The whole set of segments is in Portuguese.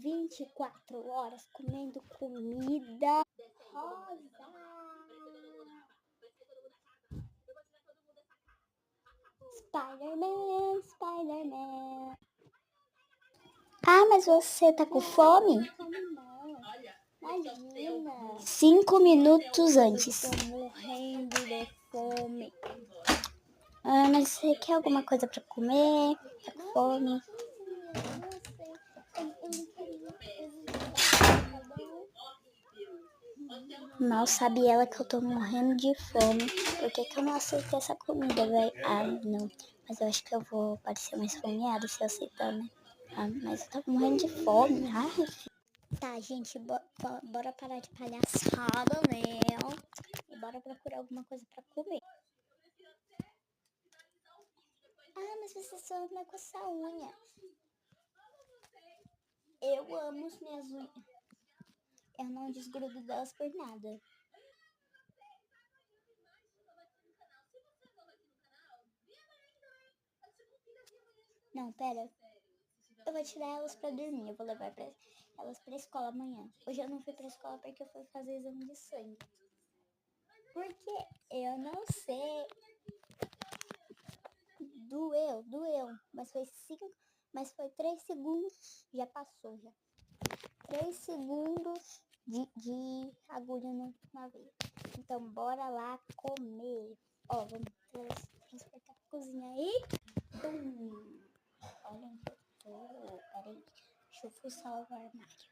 24 horas comendo comida rosa. Spider-Man, Spider-Man. Ah, mas você tá com fome? Imagina. 5 minutos antes. Eu tô morrendo de fome. Ah, mas você quer alguma coisa pra comer? Tá com fome? Mal sabe ela que eu tô morrendo de fome. Por que eu não aceitei essa comida, velho? Ah, não. Mas eu acho que eu vou parecer mais esfomeada se eu aceitar, né? Ah, mas eu tava morrendo de fome. Ai, tá, gente, bora parar de palhaçada, né? E bora procurar alguma coisa pra comer. Ah, mas você só anda com essa unha. Eu amo as minhas unhas. Eu não desgrudo delas por nada. Não, pera. Eu vou tirar elas pra dormir. Eu vou levar elas pra escola amanhã. Hoje eu não fui pra escola porque eu fui fazer exame de sangue. Porque eu não sei. Doeu. Mas foi 3 segundos. Já passou já. 3 segundos de agulha na veia. Então bora lá comer. Ó, vamos transportar a cozinha aí. Olha onde eu tô. Peraí, deixa eu fuçar o armário.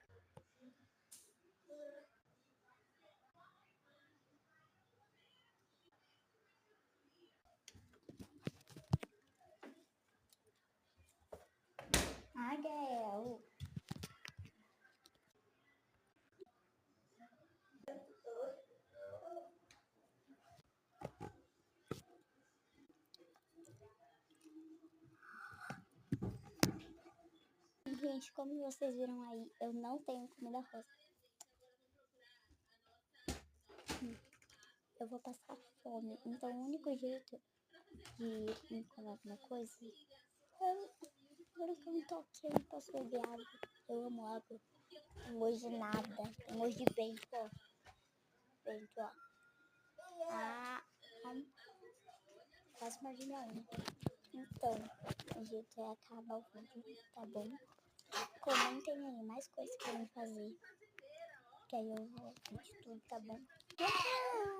Gael. Gente, como vocês viram aí, eu não tenho comida rosa. Eu vou passar fome. Então o único jeito de me comer alguma coisa agora que eu não tô aqui, eu não posso beber água. Eu amo água. Tem gosto de nada. Tem gosto de vento, ó. Vento, ó. Quase mordi minha unha. Então, o jeito é acabar o vídeo, tá bom? Comentem aí mais coisas pra eu fazer. Que aí eu vou de tudo, tá bom? Tchau!